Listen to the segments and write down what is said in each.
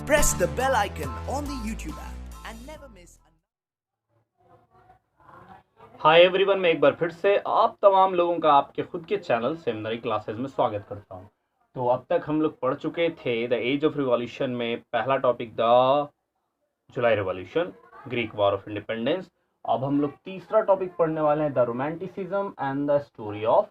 Press the bell icon on the YouTube app and never miss. Hi everyone, मैं एक बार फिर से आप तमाम लोगों का आपके खुद के चैनल सेमिनरी क्लासेस में स्वागत करता हूं। तो अब तक हम लोग पढ़ चुके थे द एज ऑफ रिवॉल्यूशन में पहला topic the July revolution, Greek war of independence. अब हम लोग तीसरा टॉपिक पढ़ने वाले हैं the romanticism and the story of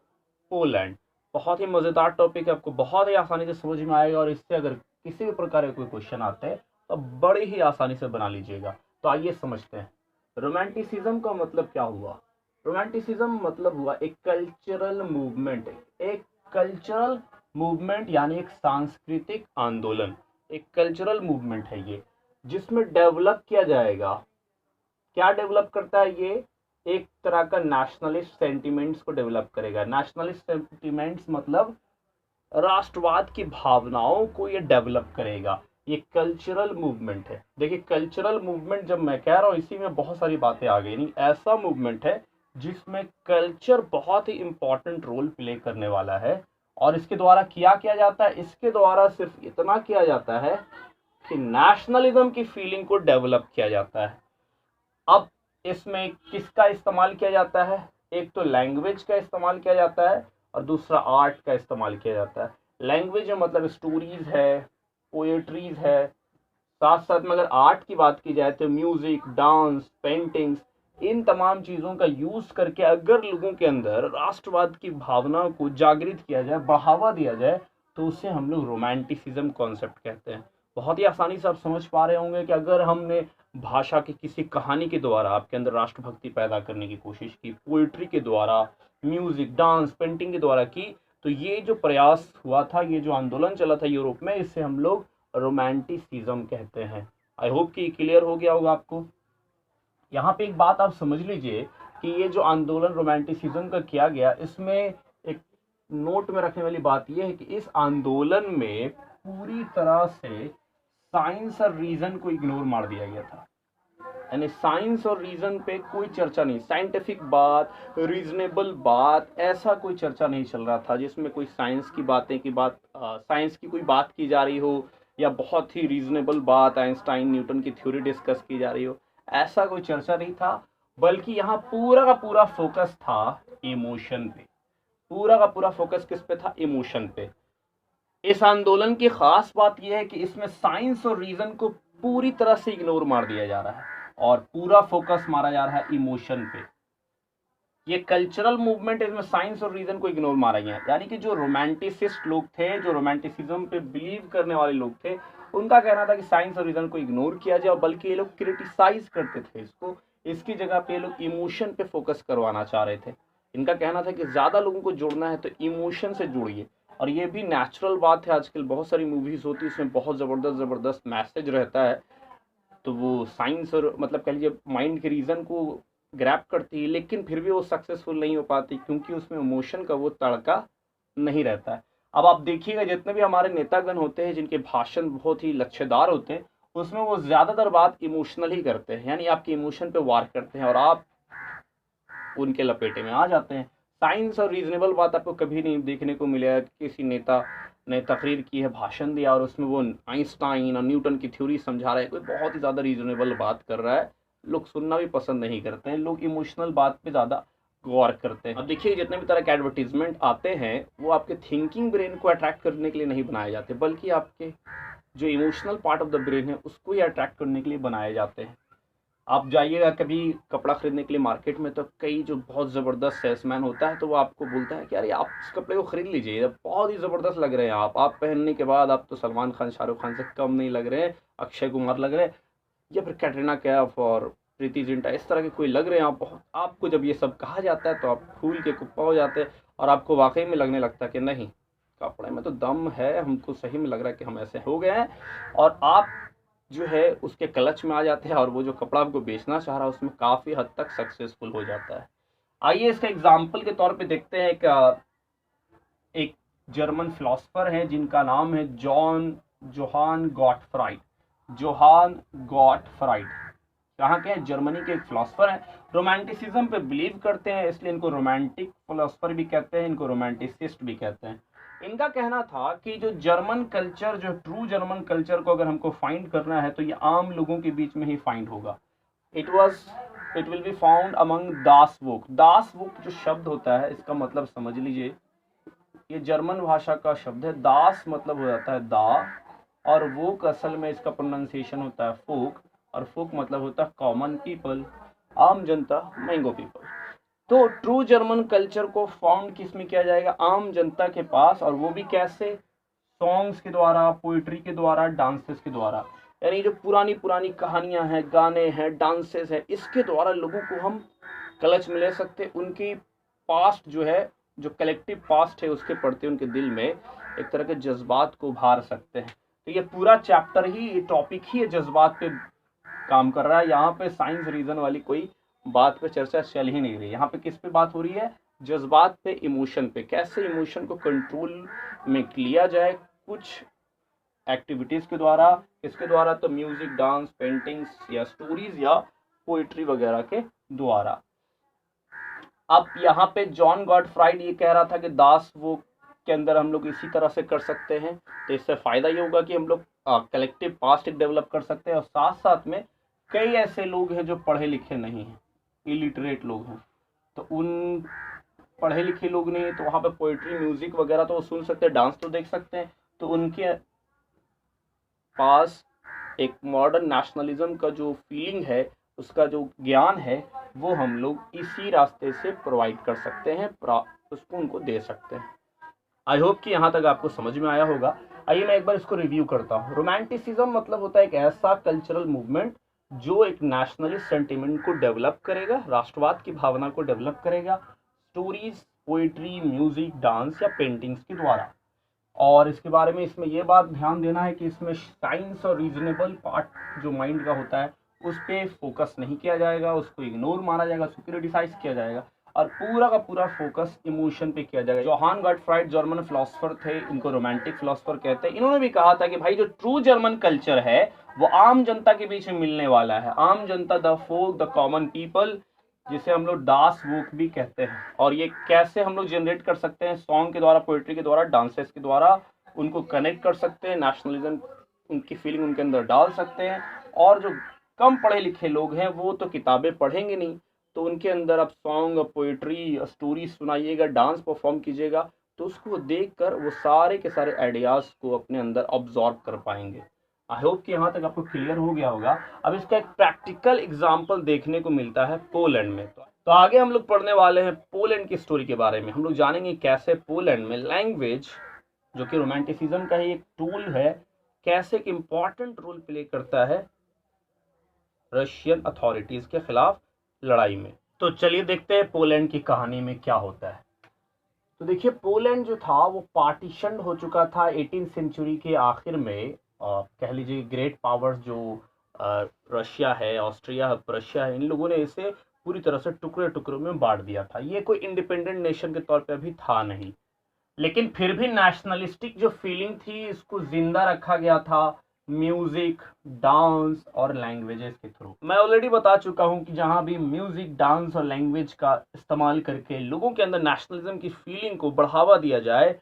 Poland. बहुत ही मज़ेदार टॉपिक है, आपको बहुत ही आसानी से समझ में आएगा और इससे अगर किसी भी प्रकार के कोई क्वेश्चन आते हैं तो बड़ी ही आसानी से बना लीजिएगा। तो आइए समझते हैं रोमांटिसिज्म का मतलब क्या हुआ। रोमांटिसिज्म मतलब हुआ एक कल्चरल मूवमेंट, एक कल्चरल मूवमेंट यानी एक सांस्कृतिक आंदोलन, एक कल्चरल मूवमेंट है ये, जिसमें डेवलप किया जाएगा। क्या डेवलप करता है ये? एक तरह का नेशनलिस्ट सेंटिमेंट्स को डेवलप करेगा। नेशनलिस्ट सेंटिमेंट्स मतलब राष्ट्रवाद की भावनाओं को ये डेवलप करेगा। ये कल्चरल मूवमेंट है। देखिए, कल्चरल मूवमेंट जब मैं कह रहा हूँ इसी में बहुत सारी बातें आ गई। नहीं, ऐसा मूवमेंट है जिसमें कल्चर बहुत ही इंपॉर्टेंट रोल प्ले करने वाला है। और इसके द्वारा क्या किया जाता है? इसके द्वारा सिर्फ इतना किया जाता है कि नेशनलिज्म की फीलिंग को डेवलप किया जाता है। अब इसमें किसका इस्तेमाल किया जाता है? एक तो लैंग्वेज का इस्तेमाल किया जाता है और दूसरा आर्ट का इस्तेमाल किया जाता है। लैंग्वेज में मतलब स्टोरीज है, पोएट्रीज है, साथ साथ में अगर आर्ट की बात की जाए तो म्यूजिक, डांस, पेंटिंग्स, इन तमाम चीज़ों का यूज़ करके अगर लोगों के अंदर राष्ट्रवाद की भावना को जागृत किया जाए, बढ़ावा दिया जाए, तो उसे हम लोग रोमांटिसिज्म कॉन्सेप्ट कहते हैं। बहुत ही आसानी से आप समझ पा रहे होंगे कि अगर हमने भाषा की किसी कहानी के द्वारा आपके अंदर राष्ट्रभक्ति पैदा करने की कोशिश की, पोइट्री के द्वारा, म्यूजिक, डांस, पेंटिंग के द्वारा की, तो ये जो प्रयास हुआ था, ये जो आंदोलन चला था यूरोप में, इसे हम लोग रोमांटिसिज्म कहते हैं। आई होप कि क्लियर हो गया होगा आपको। यहाँ पे एक बात आप समझ लीजिए कि ये जो आंदोलन रोमांटिसिज्म का किया गया, इसमें एक नोट में रखने वाली बात यह है कि इस आंदोलन में पूरी तरह से साइंस और रीजन को इग्नोर मार दिया गया था। यानी साइंस और रीजन पे कोई चर्चा नहीं, साइंटिफिक बात, रीजनेबल बात, ऐसा कोई चर्चा नहीं चल रहा था जिसमें कोई साइंस की साइंस की कोई बात की जा रही हो या बहुत ही रीजनेबल बात, आइंस्टाइन, न्यूटन की थ्योरी डिस्कस की जा रही हो। ऐसा कोई चर्चा नहीं था, बल्कि यहाँ पूरा का पूरा फोकस था इमोशन पे। पूरा का पूरा फोकस किस पे था? इमोशन पे। इस आंदोलन की खास बात यह है कि इसमें साइंस और रीजन को पूरी तरह से इग्नोर मार दिया जा रहा है और पूरा फोकस मारा जा रहा है इमोशन पे। ये कल्चरल मूवमेंट, इसमें साइंस और रीजन को इग्नोर मारा गया। यानी कि जो रोमांटिसिस्ट लोग थे, जो रोमांटिसिज्म पे बिलीव करने वाले लोग थे, उनका कहना था कि साइंस और रीजन को इग्नोर किया जाए, बल्कि ये लोग क्रिटिसाइज करते थे इसको। इसकी जगह पे ये लोग इमोशन पे फोकस करवाना चाह रहे थे। इनका कहना था कि ज़्यादा लोगों को जोड़ना है तो इमोशन से जुड़िए। और ये भी नेचुरल बात है, आजकल बहुत सारी मूवीज़ होती है, उसमें बहुत ज़बरदस्त मैसेज रहता है, तो वो साइंस और मतलब कह लीजिए माइंड के रीज़न को ग्रैब करती है, लेकिन फिर भी वो सक्सेसफुल नहीं हो पाती क्योंकि उसमें इमोशन का वो तड़का नहीं रहता है। अब आप देखिएगा, जितने भी हमारे नेतागण होते हैं जिनके भाषण बहुत ही लच्छेदार होते हैं, उसमें वो ज़्यादातर बात इमोशनल ही करते हैं, यानी आपके इमोशन पे वार करते हैं और आप उनके लपेटे में आ जाते हैं। साइंस और रीजनेबल बात आपको कभी नहीं देखने को मिलेगा कि किसी नेता ने तकरीर की है, भाषण दिया और उसमें वो आइंस्टाइन और न्यूटन की थ्योरी समझा रहा है, कोई बहुत ही ज़्यादा रीजनेबल बात कर रहा है। लोग सुनना भी पसंद नहीं करते हैं, लोग इमोशनल बात पे ज़्यादा गौर करते हैं। अब देखिए, जितने भी तरह के एडवर्टीजमेंट आते हैं वो आपके थिंकिंग ब्रेन को अट्रैक्ट करने के लिए नहीं बनाए जाते, बल्कि आपके जो emotional part of the brain है उसको ही अट्रैक्ट करने के लिए बनाए जाते हैं। आप जाइएगा कभी कपड़ा खरीदने के लिए मार्केट में, तो कई जो बहुत ज़बरदस्त सेल्समैन होता है तो वो आपको बोलता है कि अरे आप इस कपड़े को ख़रीद लीजिए, बहुत ही ज़बरदस्त लग रहे हैं आप पहनने के बाद आप तो सलमान खान, शाहरुख खान से कम नहीं लग रहे हैं, अक्षय कुमार लग रहे हैं, या फिर कैटरीना कैफ और प्रीति जिंटा, इस तरह के कोई लग रहे हैं आप बहुत। आपको जब ये सब कहा जाता है तो आप फूल के कुप्पा हो जाते हैं और आपको वाकई में लगने लगता है कि नहीं, कपड़े में तो दम है, हमको सही में लग रहा है कि हम ऐसे हो गए हैं, और आप जो है उसके क्लच में आ जाते हैं और वो जो कपड़ा आपको बेचना चाह रहा है उसमें काफ़ी हद तक सक्सेसफुल हो जाता है। आइए इसका एग्जाम्पल के तौर पे देखते हैं। एक जर्मन फिलोसफर है जिनका नाम है जोहान गॉटफ्राइड। कहाँ के हैं? जर्मनी के एक फिलोसफर हैं। रोमांटिसिज्म पे बिलीव करते हैं, इसलिए इनको रोमांटिक फिलोसफर भी कहते हैं, इनको रोमांटिसिस्ट भी कहते हैं। इनका कहना था कि जो जर्मन कल्चर, जो ट्रू जर्मन कल्चर को अगर हमको फाइंड करना है तो ये आम लोगों के बीच में ही फाइंड होगा। It will be found among das Volk. Das Volk जो शब्द होता है इसका मतलब समझ लीजिए, ये जर्मन भाषा का शब्द है। दास मतलब हो जाता है दा, और वोक असल में इसका प्रोनाउंसिएशन होता है फोक, और फोक मतलब होता है कॉमन पीपल, आम जनता, मैंगो पीपल। तो ट्रू जर्मन कल्चर को फाउंड किस में किया जाएगा? आम जनता के पास, और वो भी कैसे? सॉन्ग्स के द्वारा, पोइट्री के द्वारा, डांसेस के द्वारा। यानी जो पुरानी पुरानी कहानियां हैं, गाने हैं, डांसेस हैं, इसके द्वारा लोगों को हम क्लच में ले सकते, उनकी पास्ट जो है, जो कलेक्टिव पास्ट है उसके पढ़ते उनके दिल में एक तरह के जज्बात को उभार सकते हैं। तो ये पूरा चैप्टर ही, ये टॉपिक ही जज्बात पे काम कर रहा है। यहाँ पे साइंस रीजन वाली कोई बात पे चर्चा चल ही नहीं रही। यहाँ पे किस पे बात हो रही है? जज्बात पे, इमोशन पे। कैसे इमोशन को कंट्रोल में लिया जाए कुछ एक्टिविटीज के द्वारा। इसके द्वारा तो म्यूजिक, डांस, पेंटिंग्स या स्टोरीज या पोइट्री वगैरह के द्वारा। अब यहाँ पे जॉन गॉडफ्राइड ये कह रहा था कि दास वो के अंदर हम लोग इसी तरह से कर सकते हैं। तो इससे फायदा ये होगा कि हम लोग कलेक्टिव पास्ट डेवलप कर सकते हैं, और साथ साथ में कई ऐसे लोग हैं जो पढ़े लिखे नहीं हैं, इलिटरेट लोग हैं। तो उन पढ़े लिखे लोग नहीं है तो वहाँ पे पोइट्री, म्यूजिक वगैरह तो सुन सकते हैं, डांस तो देख सकते हैं। तो उनके पास एक मॉडर्न नेशनलिज्म का जो फीलिंग है, उसका जो ज्ञान है, वो हम लोग इसी रास्ते से प्रोवाइड कर सकते हैं, उसको उनको दे सकते हैं। आई होप कि यहाँ तक आपको समझ में आया होगा। आइए मैं एक बार इसको रिव्यू करता हूँ। रोमांटिसिज्म मतलब होता है एक ऐसा कल्चरल मूवमेंट जो एक नेशनलिस्ट सेंटिमेंट को डेवलप करेगा, राष्ट्रवाद की भावना को डेवलप करेगा, स्टोरीज, पोइट्री, म्यूजिक, डांस या पेंटिंग्स के द्वारा। और इसके बारे में इसमें यह बात ध्यान देना है कि इसमें साइंस और रीजनेबल पार्ट जो माइंड का होता है उस पर फोकस नहीं किया जाएगा, उसको इग्नोर माना जाएगा, उसको क्रिटिसाइज किया जाएगा, और पूरा का पूरा फोकस इमोशन पे किया जाएगा। जोहान गॉटफ्राइड जर्मन फिलोसोफर थे, इनको रोमांटिक फिलोसोफर कहते हैं। इन्होंने भी कहा था कि भाई जो ट्रू जर्मन कल्चर है वो आम जनता के बीच में मिलने वाला है। आम जनता, the folk, the common people, जिसे हम लोग दास वोक भी कहते हैं। और ये कैसे हम लोग जनरेट कर सकते हैं? सॉन्ग के द्वारा, पोइट्री के द्वारा, डांसेस के द्वारा उनको कनेक्ट कर सकते हैं, नेशनलिज्म उनकी फीलिंग उनके अंदर डाल सकते हैं। और जो कम पढ़े लिखे लोग हैं वो तो किताबें पढ़ेंगे नहीं, तो उनके अंदर आप सॉन्ग, पोइट्री, स्टोरी सुनाइएगा, डांस परफॉर्म कीजिएगा, तो उसको देखकर वो सारे के सारे आइडियाज को अपने अंदर ऑब्जॉर्व कर पाएंगे। आई होप कि यहाँ तक आपको क्लियर हो गया होगा। अब इसका एक प्रैक्टिकल एग्जाम्पल देखने को मिलता है पोलैंड में। तो आगे हम लोग पढ़ने वाले हैं पोलैंड की स्टोरी के बारे में। हम लोग जानेंगे कैसे पोलैंड में लैंग्वेज, जो कि रोमांटिसिज्म का ही एक टूल है, कैसे एक इम्पॉर्टेंट रोल प्ले करता है रशियन अथॉरिटीज के खिलाफ लड़ाई में। तो चलिए देखते हैं पोलैंड की कहानी में क्या होता है। तो देखिए, पोलैंड जो था वो पार्टीशन हो चुका था 18th सेंचुरी के आखिर में। कह लीजिए ग्रेट पावर्स जो रशिया है, ऑस्ट्रिया, प्रशिया है, इन लोगों ने इसे पूरी तरह से टुकड़े टुकड़ों में बांट दिया था। ये कोई इंडिपेंडेंट नेशन के तौर पे अभी था नहीं, लेकिन फिर भी नेशनलिस्टिक जो फीलिंग थी इसको जिंदा रखा गया था म्यूजिक, डांस और लैंग्वेजेस के थ्रू। मैं ऑलरेडी बता चुका हूं कि जहां भी म्यूजिक, डांस और लैंग्वेज का इस्तेमाल करके लोगों के अंदर नेशनलिज्म की फीलिंग को बढ़ावा दिया जाए,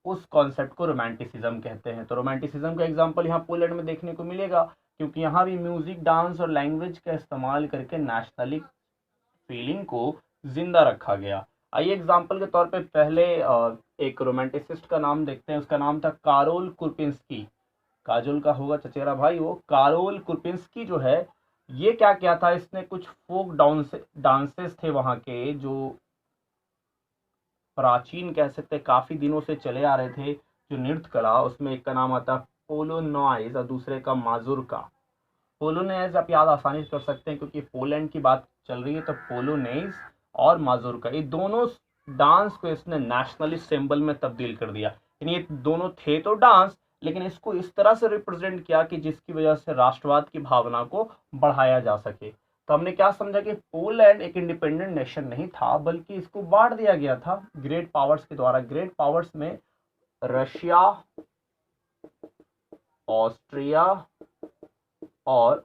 उस कॉन्सेप्ट को रोमांटिसिज्म कहते हैं। तो रोमांटिसिज्म का एग्जांपल यहाँ पोलैंड में देखने को मिलेगा, क्योंकि यहाँ भी म्यूजिक, डांस और लैंग्वेज का इस्तेमाल करके नेशनलिक फीलिंग को जिंदा रखा गया। आइए एग्जांपल के तौर पे पहले एक रोमांटिसिस्ट का नाम देखते हैं। उसका नाम था कारोल कुरपिंस्की। काजोल का होगा चचेरा भाई वो। कारोल कुरपिंस्की जो है, ये क्या किया था, इसने कुछ फोक डांसेस थे वहाँ के, जो प्राचीन कह सकते, काफी दिनों से चले आ रहे थे, जो नृत्य कला, उसमें एक का नाम आता पोलोनॉइज और दूसरे का माजुरका। पोलोनेज आप याद आसानी से कर सकते हैं क्योंकि पोलैंड की बात चल रही है, तो पोलोनेज और माजुरका, ये दोनों डांस को इसने नेशनलिस्ट सिंबल में तब्दील कर दिया। यानी ये दोनों थे तो डांस, लेकिन इसको इस तरह से रिप्रेजेंट किया कि जिसकी वजह से राष्ट्रवाद की भावना को बढ़ाया जा सके। तो हमने क्या समझा कि पोलैंड एक इंडिपेंडेंट नेशन नहीं था, बल्कि इसको बांट दिया गया था ग्रेट पावर्स के द्वारा। ग्रेट पावर्स में रशिया, ऑस्ट्रिया और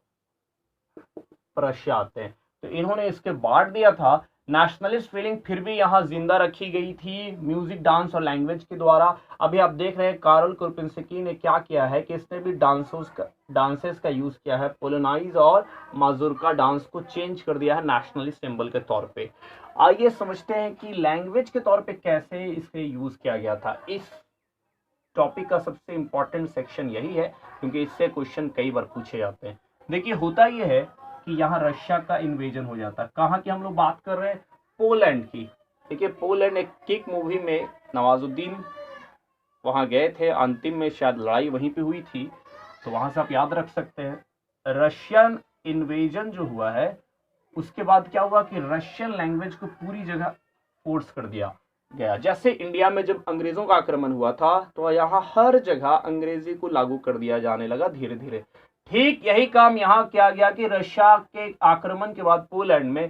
प्रशिया आते हैं। तो इन्होंने इसके बांट दिया था, नेशनलिस्ट फीलिंग फिर भी यहाँ जिंदा रखी गई थी म्यूजिक, डांस और लैंग्वेज के द्वारा। अभी आप देख रहे हैं कार्ल कोपेंस्की ने क्या किया है कि इसने भी डांसेस का यूज किया है, पोलोनाइज और माजुर्का डांस को चेंज कर दिया है नेशनलिस्ट सिंबल के तौर पे। आइए समझते हैं कि लैंग्वेज के तौर पे कैसे इसे यूज किया गया था। इस टॉपिक का सबसे इंपॉर्टेंट सेक्शन यही है क्योंकि इससे क्वेश्चन कई बार पूछे जाते हैं। देखिए होता यह है कि यहाँ रशिया का इन्वेजन हो जाता है। कहाँ की हम लोग बात कर रहे हैं? पोलैंड की। देखिए पोलैंड एक किक मूवी में नवाजुद्दीन वहाँ गए थे, अंतिम में शायद लड़ाई वहीं पे हुई थी, तो वहाँ से आप याद रख सकते हैं। रशियन इन्वेजन जो हुआ है उसके बाद क्या हुआ कि रशियन लैंग्वेज को पूरी जगह फोर्स कर दिया गया। जैसे इंडिया में जब अंग्रेजों का आक्रमण हुआ था तो यहाँ हर जगह अंग्रेजी को लागू कर दिया जाने लगा धीरे धीरे। ठीक यही काम यहाँ किया गया कि रशिया के आक्रमण के बाद पोलैंड में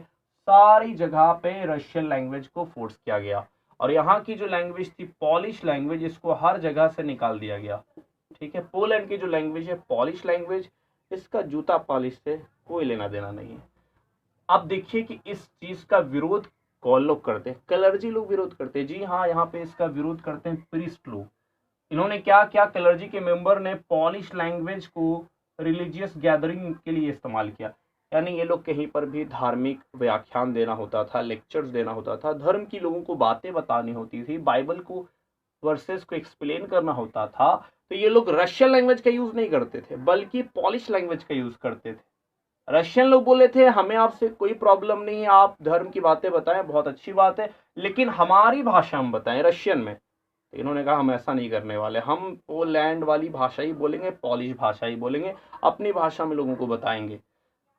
सारी जगह पे रशियन लैंग्वेज को फोर्स किया गया और यहाँ की जो लैंग्वेज थी पॉलिश लैंग्वेज, इसको हर जगह से निकाल दिया गया। ठीक है, पोलैंड की जो लैंग्वेज है पॉलिश लैंग्वेज, इसका जूता पॉलिश से कोई लेना देना नहीं है। अब देखिए कि इस चीज का विरोध कौन लोग करते हैं? क्लर्जी लोग विरोध करते हैं। जी हाँ, यहाँ पे इसका विरोध करते हैं प्रीस्ट लोग। इन्होंने क्या किया, क्लर्जी के मेंबर ने पॉलिश लैंग्वेज को रिलीजियस गैदरिंग के लिए इस्तेमाल किया। यानी ये लोग कहीं पर भी धार्मिक व्याख्यान देना होता था, लेक्चर्स देना होता था, धर्म की लोगों को बातें बतानी होती थी, बाइबल को वर्सेस को एक्सप्लेन करना होता था, तो ये लोग रशियन लैंग्वेज का यूज नहीं करते थे बल्कि पॉलिश लैंग्वेज का यूज करते थे। रशियन लोग बोले थे हमें आपसे कोई प्रॉब्लम नहीं है, आप धर्म की बातें बताएं, बहुत अच्छी बात है, लेकिन हमारी भाषा में बताएं, रशियन में। तो इन्होंने कहा हम ऐसा नहीं करने वाले, हम पोलैंड वाली भाषा ही बोलेंगे, पॉलिश भाषा ही बोलेंगे, अपनी भाषा में लोगों को बताएंगे।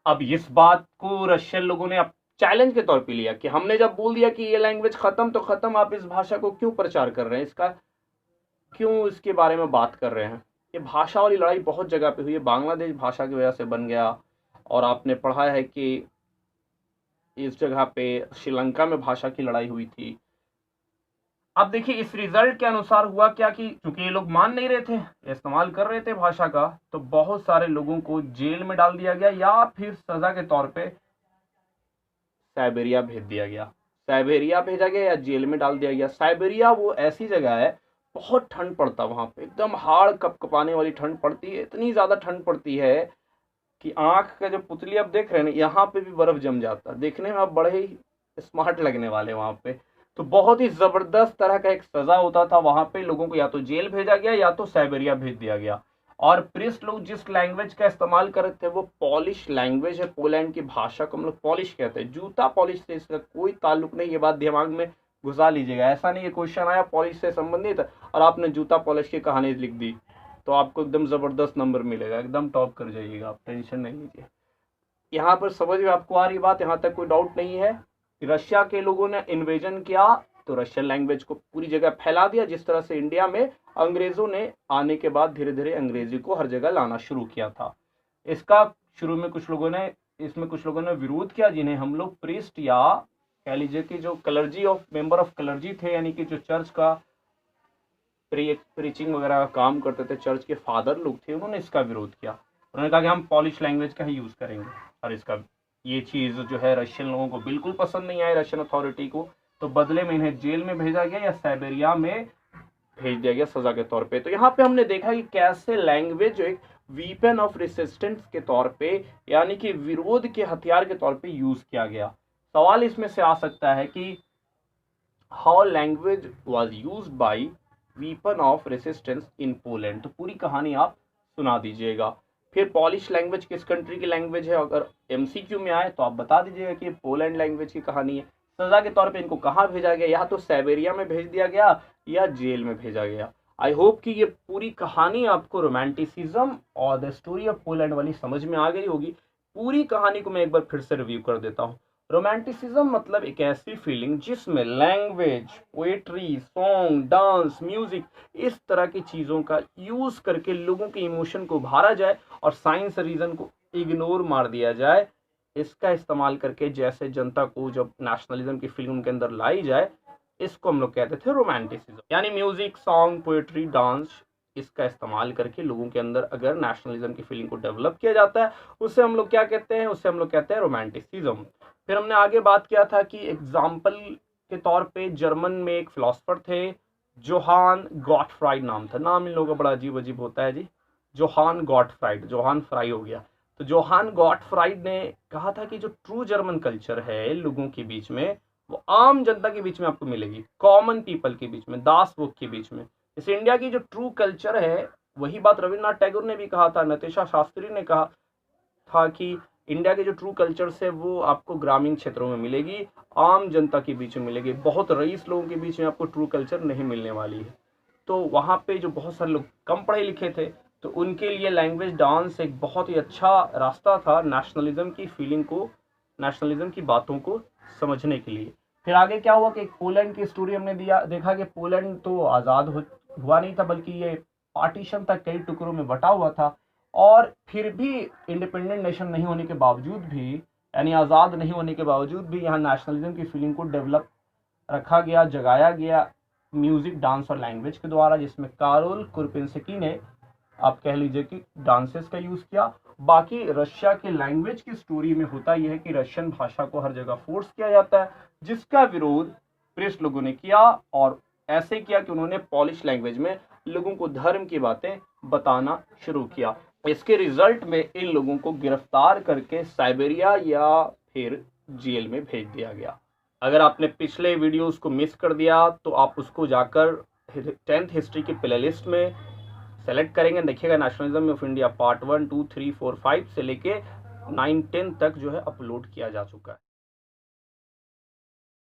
अब इस बात को रशियन लोगों ने अब चैलेंज के तौर पे लिया कि हमने जब बोल दिया कि ये लैंग्वेज खत्म तो खत्म, आप इस भाषा को क्यों प्रचार कर रहे हैं, इसका क्यों इसके बारे में बात कर रहे हैं? ये भाषा वाली लड़ाई बहुत जगह पे हुई है, बांग्लादेश भाषा की वजह से बन गया, और आपने पढ़ा है कि इस जगह पे श्रीलंका में भाषा की लड़ाई हुई थी। अब देखिए इस रिजल्ट के अनुसार हुआ क्या कि चूंकि ये लोग मान नहीं रहे थे, इस्तेमाल कर रहे थे भाषा का, तो बहुत सारे लोगों को जेल में डाल दिया गया या फिर सजा के तौर पे साइबेरिया भेज दिया गया। साइबेरिया भेजा गया या जेल में डाल दिया गया। साइबेरिया वो ऐसी जगह है, बहुत ठंड पड़ता वहां पे, एकदम हाड़ कपकपाने वाली ठंड पड़ती है, इतनी ज्यादा ठंड पड़ती है कि आंख का जो पुतली आप देख रहे हैं ना, यहाँ पे भी बर्फ जम जाता है। देखने में आप बड़े ही स्मार्ट लगने वाले वहां पे। तो बहुत ही जबरदस्त तरह का एक सजा होता था वहां पे, लोगों को या तो जेल भेजा गया या तो साइबेरिया भेज दिया गया। और प्रिस्ट लोग जिस लैंग्वेज का इस्तेमाल कर रहे थे वो पॉलिश लैंग्वेज है, पोलैंड की भाषा को हम लोग पॉलिश कहते हैं। जूता पॉलिश से इसका कोई ताल्लुक नहीं, ये बात दिमाग में घुसा लीजिएगा। ऐसा नहीं है क्वेश्चन आया पॉलिश से संबंधित और आपने जूता पॉलिश की कहानी लिख दी तो आपको एकदम जबरदस्त नंबर मिलेगा, एकदम टॉप कर जाइएगा, आप टेंशन नहीं लीजिए। यहाँ पर समझ में आपको आ रही बात, यहाँ तक कोई डाउट नहीं है। रशिया के लोगों ने इन्वेजन किया तो रशियन लैंग्वेज को पूरी जगह फैला दिया, जिस तरह से इंडिया में अंग्रेजों ने आने के बाद धीरे धीरे अंग्रेजी को हर जगह लाना शुरू किया था। इसका शुरू में कुछ लोगों ने विरोध किया, जिन्हें हम लोग प्रीस्ट या कह लीजिए कि जो clergy of member of clergy थे, यानी कि जो चर्च का प्रीचिंग वगैरह का काम करते थे, चर्च के फादर लोग थे, उन्होंने इसका विरोध किया। उन्होंने कहा कि हम पॉलिश लैंग्वेज का ही यूज करेंगे। और इसका ये चीज जो है रशियन लोगों को बिल्कुल पसंद नहीं आई, रशियन अथॉरिटी को, तो बदले में इन्हें जेल में भेजा गया या साइबेरिया में भेज दिया गया सजा के तौर पे। तो यहाँ पे हमने देखा कि कैसे लैंग्वेज एक वीपन ऑफ रेसिस्टेंस के तौर पे, यानी कि विरोध के हथियार के तौर पे यूज किया गया। सवाल इसमें से आ सकता है कि how language was used by weapon of resistance in Poland. तो पूरी कहानी आप सुना दीजिएगा। फिर पॉलिश लैंग्वेज किस कंट्री की लैंग्वेज है, अगर एमसीक्यू में आए तो आप बता दीजिएगा कि पोलैंड लैंग्वेज की कहानी है। सजा के तौर पे इनको कहाँ भेजा गया, या तो साइबेरिया में भेज दिया गया या जेल में भेजा गया। आई होप कि ये पूरी कहानी आपको रोमांटिसिज्म और द स्टोरी ऑफ पोलैंड वाली समझ में आ गई होगी। पूरी कहानी को मैं एक बार फिर से रिव्यू कर देता हूँ। रोमांटिसिज्म मतलब एक ऐसी फीलिंग जिसमें language, poetry, song, dance, music, इस तरह की चीज़ों का यूज करके लोगों के इमोशन को भरा जाए और साइंस रीजन को इग्नोर मार दिया जाए। इसका इस्तेमाल करके जैसे जनता को जब नेशनलिज्म की फिल्म के अंदर लाई जाए, इसको हम लोग कहते थे रोमांटिसिज्म। यानी म्यूजिक, सॉन्ग, पोएट्री, डांस इसका इस्तेमाल करके लोगों के अंदर अगर नेशनलिज्म की फीलिंग को डेवलप किया जाता है, उससे हम लोग क्या कहते हैं, उससे हम लोग कहते हैं रोमांटिसिज्म। फिर हमने आगे बात किया था कि एग्जाम्पल के तौर पे जर्मन में एक फिलोसफर थे, जोहान गॉटफ्राइड नाम था। नाम इन लोगों का बड़ा अजीब अजीब होता है जी। जोहान गॉटफ्राइड, जोहान फ्राई हो गया। तो जोहान गॉटफ्राइड ने कहा था कि जो ट्रू जर्मन कल्चर है लोगों के बीच में, वो आम जनता के बीच में आपको मिलेगी, कॉमन पीपल के बीच में, दास लोग के बीच में। जैसे इंडिया की जो ट्रू कल्चर है, वही बात रविन्द्रनाथ टैगोर ने भी कहा था, नतेशा शास्त्री ने कहा था कि इंडिया के जो ट्रू कल्चर्स है वो आपको ग्रामीण क्षेत्रों में मिलेगी, आम जनता के बीच में मिलेगी, बहुत रईस लोगों के बीच में आपको ट्रू कल्चर नहीं मिलने वाली है। तो वहाँ पे जो बहुत सारे लोग कम पढ़े लिखे थे, तो उनके लिए लैंग्वेज डांस एक बहुत ही अच्छा रास्ता था नेशनलिज्म की फीलिंग को, नेशनलिज्म की बातों को समझने के लिए। फिर आगे क्या हुआ कि पोलैंड की स्टोरी हमने देखा कि पोलैंड तो आज़ाद हुआ नहीं था, बल्कि ये पार्टीशन तक कई टुकड़ों में बटा हुआ था। और फिर भी इंडिपेंडेंट नेशन नहीं होने के बावजूद भी, यानी आज़ाद नहीं होने के बावजूद भी, यहाँ नेशनलिज्म की फीलिंग को डेवलप रखा गया, जगाया गया म्यूजिक, डांस और लैंग्वेज के द्वारा, जिसमें कारोल कुरपिंस्की ने, आप कह लीजिए कि डांसेस का यूज़ किया। बाकी रशिया के लैंग्वेज की स्टोरी में होता यह है कि रशियन भाषा को हर जगह फोर्स किया जाता है, जिसका विरोध ब्रिटिश लोगों ने किया, और ऐसे किया कि उन्होंने पॉलिश लैंग्वेज में लोगों को धर्म की बातें बताना शुरू किया। इसके रिजल्ट में इन लोगों को गिरफ्तार करके साइबेरिया या फिर जेल में भेज दिया गया। अगर आपने पिछले वीडियोस को मिस कर दिया तो आप उसको जाकर 10th हिस्ट्री की प्लेलिस्ट में सेलेक्ट करेंगे, देखिएगा नेशनलिज्म ऑफ इंडिया पार्ट 1, 2, 3, 4, 5 से लेके 9, 10 तक जो है अपलोड किया जा चुका है।